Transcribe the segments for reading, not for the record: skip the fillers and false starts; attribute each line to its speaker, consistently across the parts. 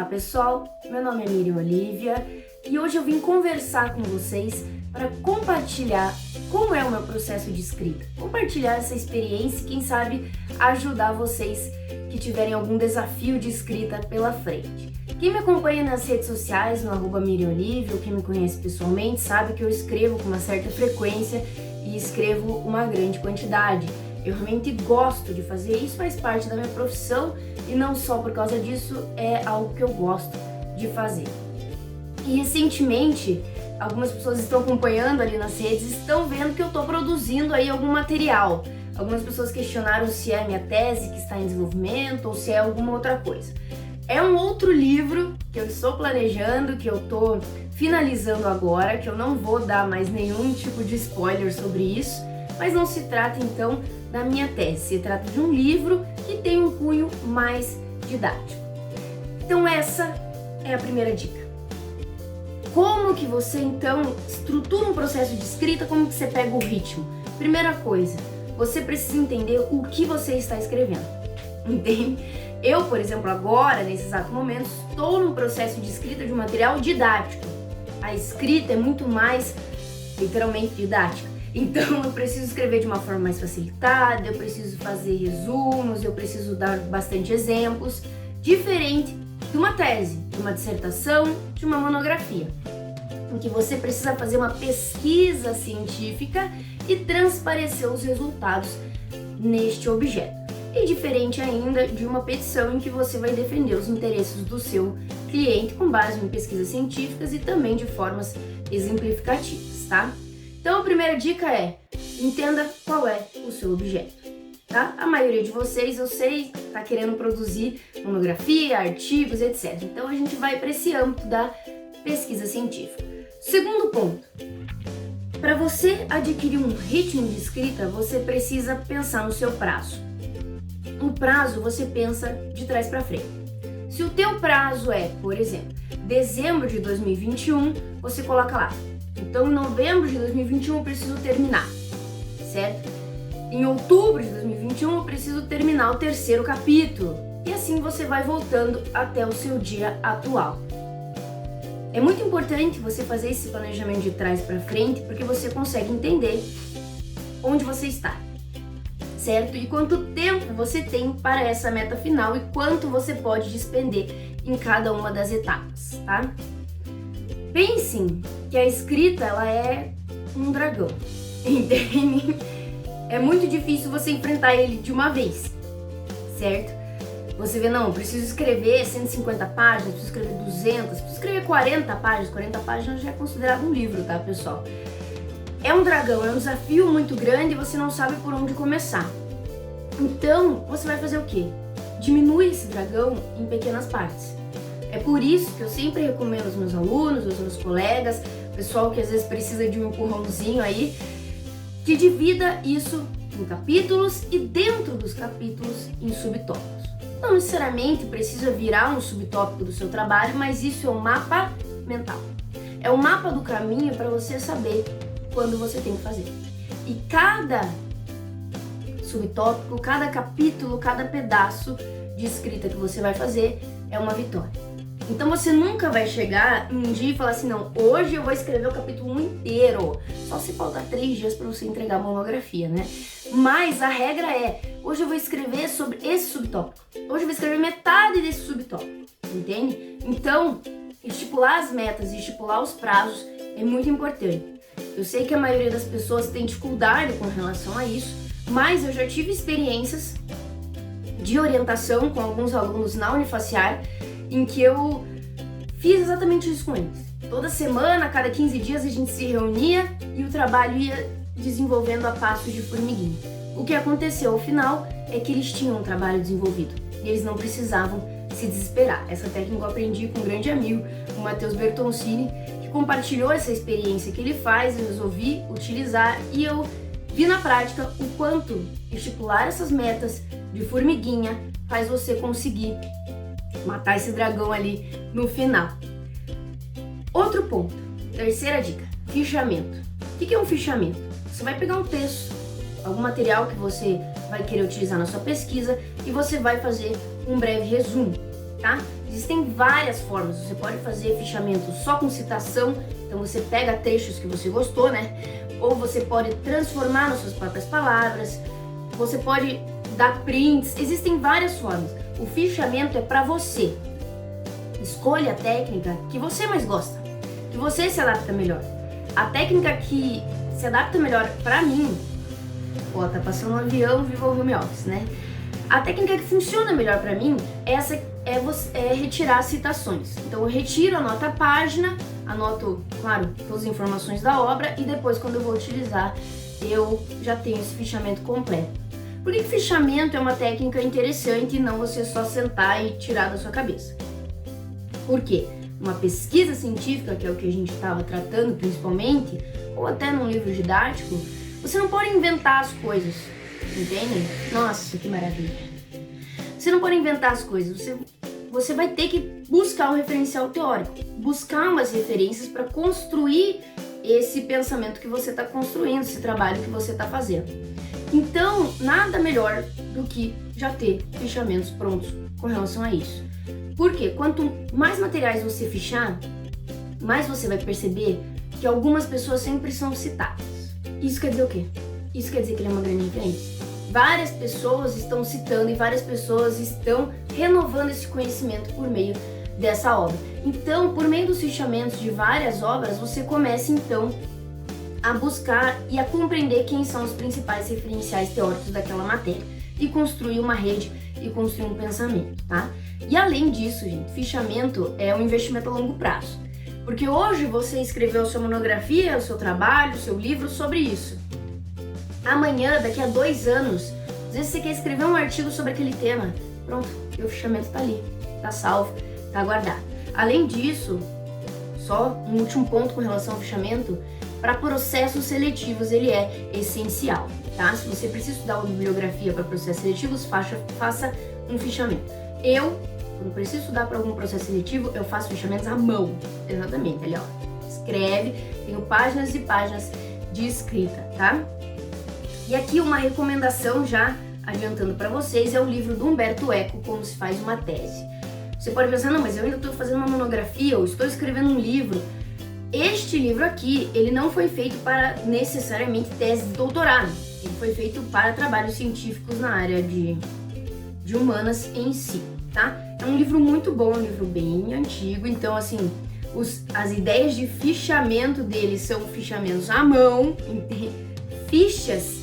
Speaker 1: pessoal, meu nome é Miriam Olivia e hoje eu vim conversar com vocês para compartilhar como é o meu processo de escrita, compartilhar essa experiência e quem sabe ajudar vocês que tiverem algum desafio de escrita pela frente. Quem me acompanha nas redes sociais, no @Miriam Olivia, ou quem me conhece pessoalmente, sabe que eu escrevo com uma certa frequência e escrevo uma grande quantidade. Eu realmente gosto de fazer isso, faz parte da minha profissão e não só por causa disso, é algo que eu gosto de fazer. E recentemente, algumas pessoas estão acompanhando ali nas redes, estão vendo que eu estou produzindo aí algum material. Algumas pessoas questionaram se é a minha tese que está em desenvolvimento ou se é alguma outra coisa. É um outro livro que eu estou planejando, que eu estou finalizando agora, que eu não vou dar mais nenhum tipo de spoiler sobre isso, mas não se trata então da minha tese, se trata de um livro que tem um cunho mais didático. Então essa é a primeira dica. Como que você então estrutura um processo de escrita, como que você pega o ritmo? Primeira coisa, você precisa entender o que você está escrevendo, entende? Eu, por exemplo, agora, nesse exato momento, estou num processo de escrita de um material didático. A escrita é muito mais, literalmente, didática. Então, eu preciso escrever de uma forma mais facilitada, eu preciso fazer resumos, eu preciso dar bastante exemplos, diferente de uma tese, de uma dissertação, de uma monografia, em que você precisa fazer uma pesquisa científica e transparecer os resultados neste objeto. E diferente ainda de uma petição em que você vai defender os interesses do seu cliente com base em pesquisas científicas e também de formas exemplificativas, tá? Então a primeira dica é, entenda qual é o seu objeto, tá? A maioria de vocês, eu sei, tá querendo produzir monografia, artigos, etc. Então a gente vai para esse âmbito da pesquisa científica. Segundo ponto, para você adquirir um ritmo de escrita, você precisa pensar no seu prazo. O prazo você pensa de trás para frente. Se o teu prazo é, por exemplo, dezembro de 2021, você coloca lá. Então, em novembro de 2021 eu preciso terminar, certo? Em outubro de 2021 eu preciso terminar o 3º capítulo. E assim você vai voltando até o seu dia atual. É muito importante você fazer esse planejamento de trás para frente, porque você consegue entender onde você está, certo? E quanto tempo você tem para essa meta final e quanto você pode despender em cada uma das etapas, tá? Pensem que a escrita, ela é um dragão, entende? É muito difícil você enfrentar ele de uma vez, certo? Você vê, não, preciso escrever 150 páginas, preciso escrever 200, preciso escrever 40 páginas. 40 páginas já é considerado um livro, tá, pessoal? É um dragão, é um desafio muito grande e você não sabe por onde começar. Então, você vai fazer o quê? Diminui esse dragão em pequenas partes. É por isso que eu sempre recomendo aos meus alunos, aos meus colegas, pessoal que às vezes precisa de um empurrãozinho aí, que divida isso em capítulos e dentro dos capítulos em subtópicos. Não necessariamente precisa virar um subtópico do seu trabalho, mas isso é um mapa mental. É um mapa do caminho para você saber quando você tem que fazer. E cada subtópico, cada capítulo, cada pedaço de escrita que você vai fazer é uma vitória. Então você nunca vai chegar um dia e falar assim, não, hoje eu vou escrever o capítulo 1 inteiro. Só se faltar 3 dias para você entregar a monografia, né? Mas a regra é, hoje eu vou escrever sobre esse subtópico. Hoje eu vou escrever metade desse subtópico, entende? Então, estipular as metas e estipular os prazos é muito importante. Eu sei que a maioria das pessoas tem dificuldade com relação a isso, mas eu já tive experiências de orientação com alguns alunos na Unifaciar, em que eu fiz exatamente isso com eles. Toda semana, a cada 15 dias, a gente se reunia e o trabalho ia desenvolvendo a passos de formiguinha. O que aconteceu ao final é que eles tinham um trabalho desenvolvido e eles não precisavam se desesperar. Essa técnica eu aprendi com um grande amigo, o Matheus Bertoncini, que compartilhou essa experiência que ele faz, eu resolvi utilizar e eu vi na prática o quanto estipular essas metas de formiguinha faz você conseguir matar esse dragão ali no final. Outro ponto, terceira dica, fichamento. O que é um fichamento? Você vai pegar um texto, algum material que você vai querer utilizar na sua pesquisa e você vai fazer um breve resumo. tá? Existem várias formas, você pode fazer fichamento só com citação, então você pega trechos que você gostou, né? Ou você pode transformar nas suas próprias palavras, você pode dar prints, existem várias formas. O fichamento é para você. Escolha a técnica que você mais gosta, que você se adapta melhor. A técnica que se adapta melhor para mim, ó, tá passando um avião, viva o home office, né? A técnica que funciona melhor para mim é retirar citações. Então eu retiro, anoto a página, anoto, claro, todas as informações da obra e depois quando eu vou utilizar, eu já tenho esse fichamento completo. Por que fichamento é uma técnica interessante e não você só sentar e tirar da sua cabeça? Por quê? Uma pesquisa científica, que é o que a gente estava tratando principalmente, ou até num livro didático, você não pode inventar as coisas, entende? Nossa, que maravilha! Você não pode inventar as coisas, você vai ter que buscar um referencial teórico, buscar umas referências para construir esse pensamento que você está construindo, esse trabalho que você está fazendo. Então, nada melhor do que já ter fichamentos prontos com relação a isso. Porque quanto mais materiais você fichar, mais você vai perceber que algumas pessoas sempre são citadas. Isso quer dizer o quê? Isso quer dizer que ele é uma grande referência. Várias pessoas estão citando e várias pessoas estão renovando esse conhecimento por meio dessa obra. Então, por meio dos fichamentos de várias obras, você começa então a buscar e a compreender quem são os principais referenciais teóricos daquela matéria e construir uma rede e construir um pensamento, tá? E além disso, gente, fichamento é um investimento a longo prazo. Porque hoje você escreveu a sua monografia, o seu trabalho, o seu livro sobre isso. Amanhã, daqui a 2 anos, às vezes você quer escrever um artigo sobre aquele tema. Pronto, e o fichamento tá ali, tá salvo, tá guardado. Além disso, só um último ponto com relação ao fichamento, para processos seletivos ele é essencial, tá? Se você precisa estudar uma bibliografia para processos seletivos, faça um fichamento. Quando preciso estudar para algum processo seletivo, eu faço fichamentos à mão, exatamente, ali ó, escreve, tenho páginas e páginas de escrita, tá? E aqui uma recomendação já adiantando para vocês é o livro do Humberto Eco, Como se faz uma tese. Você pode pensar, não, mas eu ainda estou fazendo uma monografia, ou estou escrevendo um livro. Este livro aqui, ele não foi feito para necessariamente tese de doutorado, ele foi feito para trabalhos científicos na área de humanas em si, tá? É um livro muito bom, um livro bem antigo, então assim, as ideias de fichamento dele são fichamentos à mão, fichas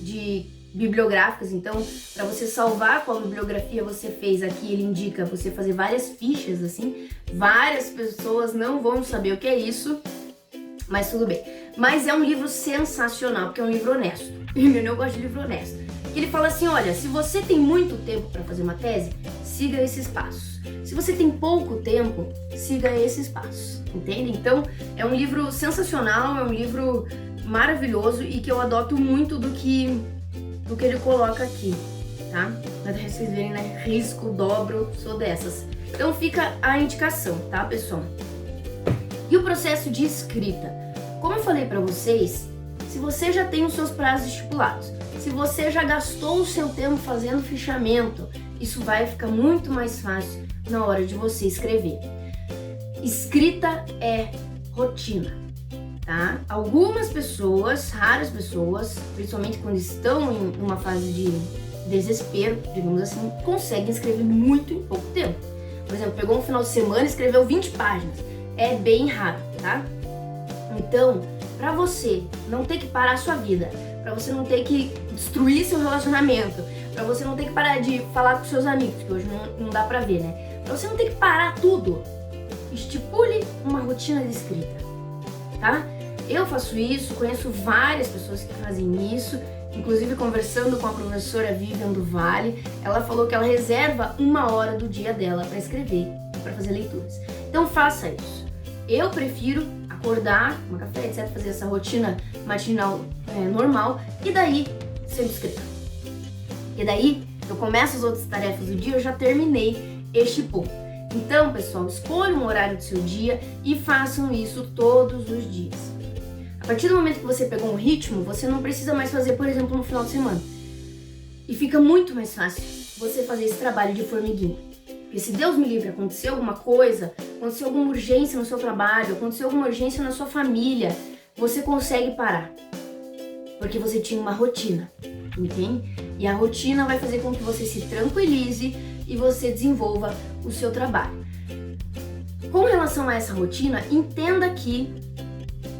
Speaker 1: de bibliográficas, então para você salvar qual bibliografia você fez aqui, ele indica você fazer várias fichas assim, várias pessoas não vão saber o que é isso, mas tudo bem. Mas é um livro sensacional, porque é um livro honesto, eu gosto de livro honesto. Ele fala assim, olha, se você tem muito tempo para fazer uma tese, siga esses passos. Se você tem pouco tempo, siga esses passos, entende? Então, é um livro sensacional, é um livro maravilhoso e que eu adoto muito do que ele coloca aqui, tá? Pra vocês verem, né? Risco, dobro, sou dessas. Então fica a indicação, tá, pessoal? E o processo de escrita? Como eu falei pra vocês, se você já tem os seus prazos estipulados, se você já gastou o seu tempo fazendo fichamento, isso vai ficar muito mais fácil na hora de você escrever. Escrita é rotina, tá? Algumas pessoas, raras pessoas, principalmente quando estão em uma fase de desespero, digamos assim, conseguem escrever muito em pouco tempo. Por exemplo, pegou um final de semana e escreveu 20 páginas. É bem raro, tá? Então, para você não ter que parar a sua vida, para você não ter que destruir seu relacionamento, para você não ter que parar de falar com seus amigos, que hoje não dá pra ver, né? Pra você não ter que parar tudo, estipule uma rotina de escrita, tá? Eu faço isso, conheço várias pessoas que fazem isso, inclusive conversando com a professora Vivian do Vale, ela falou que ela reserva 1 hora do dia dela para escrever, para fazer leituras. Então faça isso. Eu prefiro acordar, tomar café, etc, fazer essa rotina matinal normal, e daí sempre escrevo. E daí eu começo as outras tarefas do dia, eu já terminei este ponto. Então, pessoal, escolha um horário do seu dia e façam isso todos os dias. A partir do momento que você pegou um ritmo, você não precisa mais fazer, por exemplo, no final de semana. E fica muito mais fácil você fazer esse trabalho de formiguinha. Porque se Deus me livre, aconteceu alguma coisa, aconteceu alguma urgência no seu trabalho, aconteceu alguma urgência na sua família, você consegue parar. Porque você tinha uma rotina, entende? E a rotina vai fazer com que você se tranquilize e você desenvolva o seu trabalho. Com relação a essa rotina, entenda que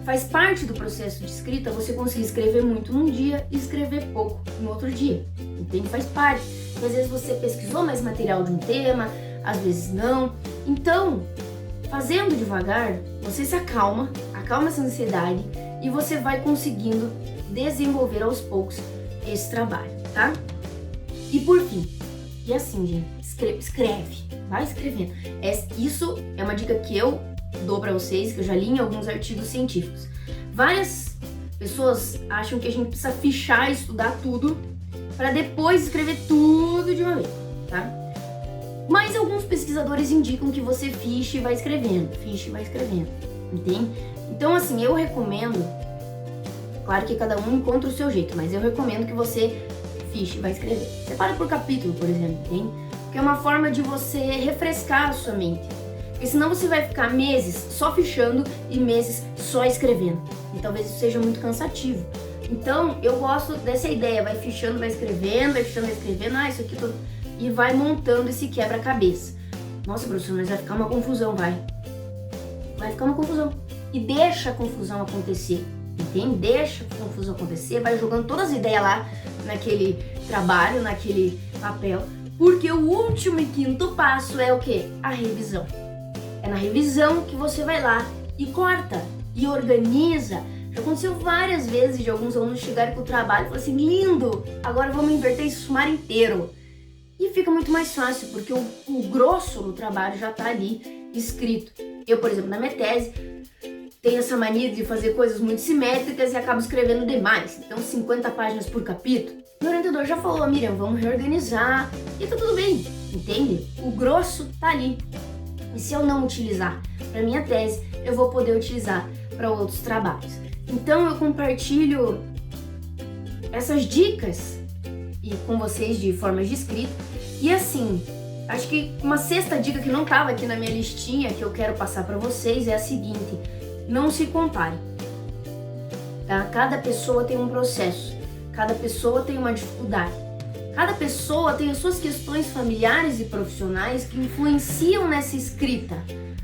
Speaker 1: faz parte do processo de escrita você conseguir escrever muito num dia e escrever pouco no outro dia. Entende? Faz parte. Porque às vezes você pesquisou mais material de um tema, às vezes não. Então, fazendo devagar, você se acalma essa ansiedade e você vai conseguindo desenvolver aos poucos esse trabalho, tá? E por fim, e assim, gente, escreve, vai escrevendo. Isso é uma dica que eu dou pra vocês, que eu já li em alguns artigos científicos. Várias pessoas acham que a gente precisa fichar e estudar tudo para depois escrever tudo de uma vez, tá? Mas alguns pesquisadores indicam que você fiche e vai escrevendo, entende? Então, assim, eu recomendo, claro que cada um encontra o seu jeito, mas eu recomendo que você fiche e vai escrever. Separa por capítulo, por exemplo, entende? Porque é uma forma de você refrescar a sua mente. Porque senão você vai ficar meses só fichando e meses só escrevendo. E talvez isso seja muito cansativo. Então, eu gosto dessa ideia, vai fichando, vai escrevendo, isso aqui tudo. E vai montando esse quebra-cabeça. Nossa, professor, mas vai ficar uma confusão, vai ficar uma confusão. E deixa a confusão acontecer, entende? Deixa a confusão acontecer, vai jogando todas as ideias lá naquele trabalho, naquele papel. Porque o último e quinto passo é o quê? A revisão. É na revisão que você vai lá e corta e organiza. Já aconteceu várias vezes de alguns alunos chegarem com o trabalho e falarem assim, lindo, agora vamos inverter esse sumário inteiro. E fica muito mais fácil, porque o grosso do trabalho já está ali escrito. Eu, por exemplo, na minha tese, tenho essa mania de fazer coisas muito simétricas e acabo escrevendo demais. Então, 50 páginas por capítulo. Meu orientador já falou, Miriam, vamos reorganizar. E tá tudo bem, entende? O grosso tá ali. E se eu não utilizar para minha tese, eu vou poder utilizar para outros trabalhos. Então, eu compartilho essas dicas com vocês de formas de escrita. E assim, acho que uma sexta dica que não estava aqui na minha listinha, que eu quero passar para vocês, é a seguinte: não se compare. Tá? Cada pessoa tem um processo, cada pessoa tem uma dificuldade, cada pessoa tem as suas questões familiares e profissionais que influenciam nessa escrita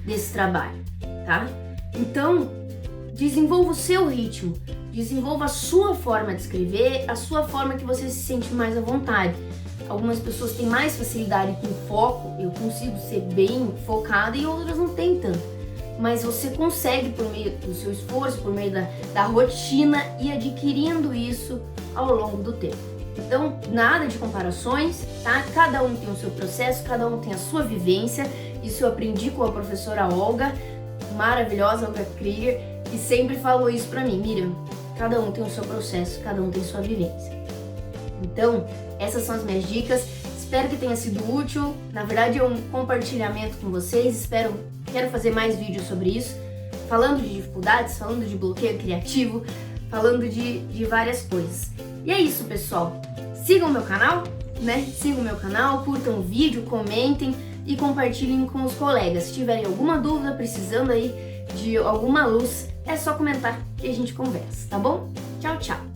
Speaker 1: desse trabalho, tá? Então, desenvolva o seu ritmo, desenvolva a sua forma de escrever, a sua forma que você se sente mais à vontade. Algumas pessoas têm mais facilidade com foco, eu consigo ser bem focada e outras não têm tanto. Mas você consegue, por meio do seu esforço, por meio da rotina, ir adquirindo isso ao longo do tempo. Então, nada de comparações, tá? Cada um tem o seu processo, cada um tem a sua vivência. Isso eu aprendi com a professora Olga, maravilhosa, Olga Krieger, que sempre falou isso pra mim. Miriam, cada um tem o seu processo, cada um tem sua vivência. Então, essas são as minhas dicas. Espero que tenha sido útil. Na verdade, é um compartilhamento com vocês. Quero fazer mais vídeos sobre isso, falando de dificuldades, falando de bloqueio criativo, falando de várias coisas. E é isso, pessoal. Sigam o meu canal, né? Sigam o meu canal, curtam o vídeo, comentem e compartilhem com os colegas. Se tiverem alguma dúvida, precisando aí de alguma luz, é só comentar que a gente conversa, tá bom? Tchau, tchau!